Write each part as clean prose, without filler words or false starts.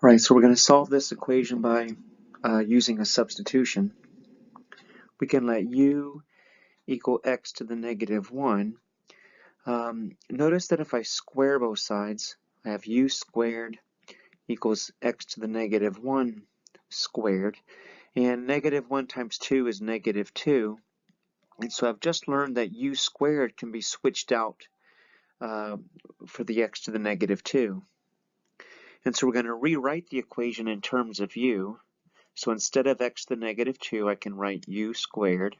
Right, so we're going to solve this equation by using a substitution. We can let u equal x to the negative 1. Notice that if I square both sides, I have u squared equals x to the negative 1 squared. And negative 1 times 2 is negative 2. And so I've just learned that u squared can be switched out for the x to the negative 2. And so we're going to rewrite the equation in terms of u. So instead of x to the negative 2, I can write u squared.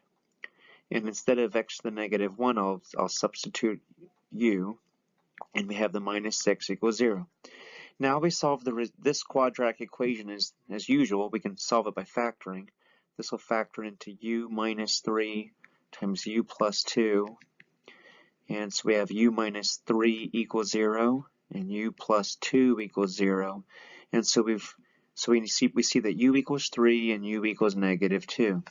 And instead of x to the negative 1, I'll substitute u. And we have the minus 6 equals 0. Now we solve this quadratic equation as usual. We can solve it by factoring. This will factor into u minus 3 times u plus 2. And so we have u minus 3 equals 0 and u plus 2 equals 0. And so we see that u equals 3 and u equals negative 2.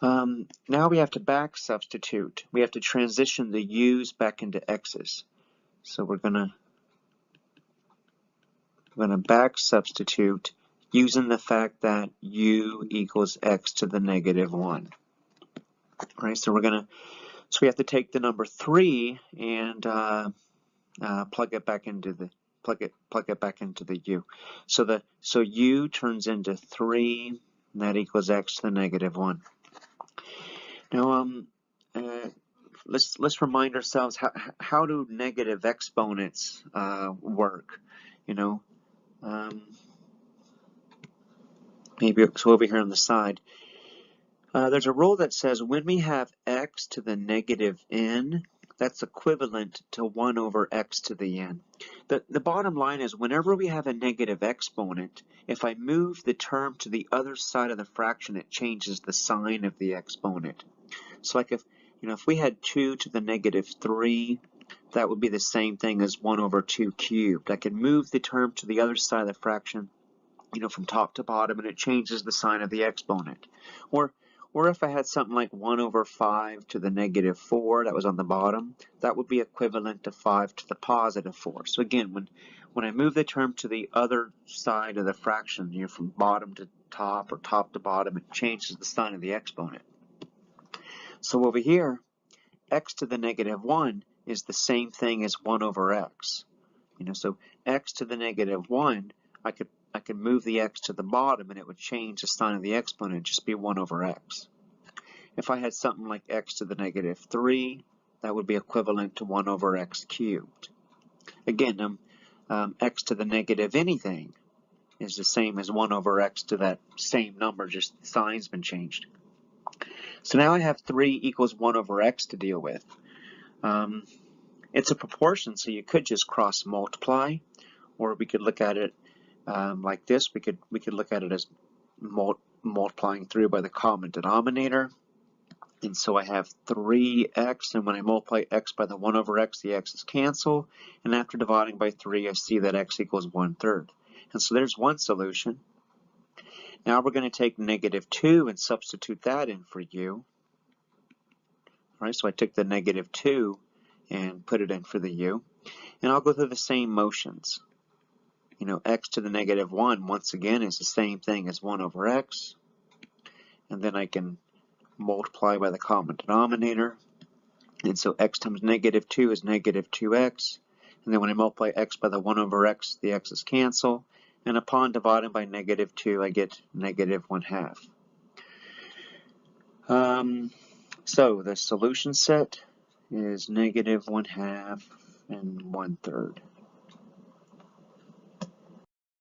Now we have to back substitute. We have to transition the u's back into x's. So we're gonna back substitute using the fact that u equals x to the negative 1. All right, so we have to take the number 3 and plug it back into the u. So u turns into 3, and that equals x to the negative 1. Now let's remind ourselves how do negative exponents work. Maybe so over here on the side. There's a rule that says when we have x to the negative n, that's equivalent to 1 over x to the n. The bottom line is whenever we have a negative exponent, if I move the term to the other side of the fraction, it changes the sign of the exponent. So like if we had 2 to the negative 3, that would be the same thing as 1 over 2 cubed. I can move the term to the other side of the fraction, from top to bottom, and it changes the sign of the exponent. Or if I had something like 1 over 5 to the negative 4, that was on the bottom, that would be equivalent to 5 to the positive 4. So again, when I move the term to the other side of the fraction, from bottom to top or top to bottom, it changes the sign of the exponent. So over here, x to the negative 1 is the same thing as 1 over x. So x to the negative 1, I could move the x to the bottom and it would change the sign of the exponent, it'd just be 1 over x. If I had something like x to the negative 3, that would be equivalent to 1 over x cubed. Again, x to the negative anything is the same as 1 over x to that same number, just the sign's been changed. So now I have 3 equals 1 over x to deal with. It's a proportion, so you could just cross multiply, or we could look at it like this. We could look at it as multiplying through by the common denominator. And so I have 3x, and when I multiply x by the 1 over x, the x's cancel. And after dividing by 3, I see that x equals 1/3. And so there's one solution. Now we're going to take negative 2 and substitute that in for u. All right, so I took the negative 2 and put it in for the u. And I'll go through the same motions. X to the negative 1, once again, is the same thing as 1 over x. And then I can multiply by the common denominator. And so x times negative 2 is negative 2x. And then when I multiply x by the 1 over x, the x's cancel. And upon dividing by negative 2, I get negative 1/2. So the solution set is negative 1/2 and 1/3.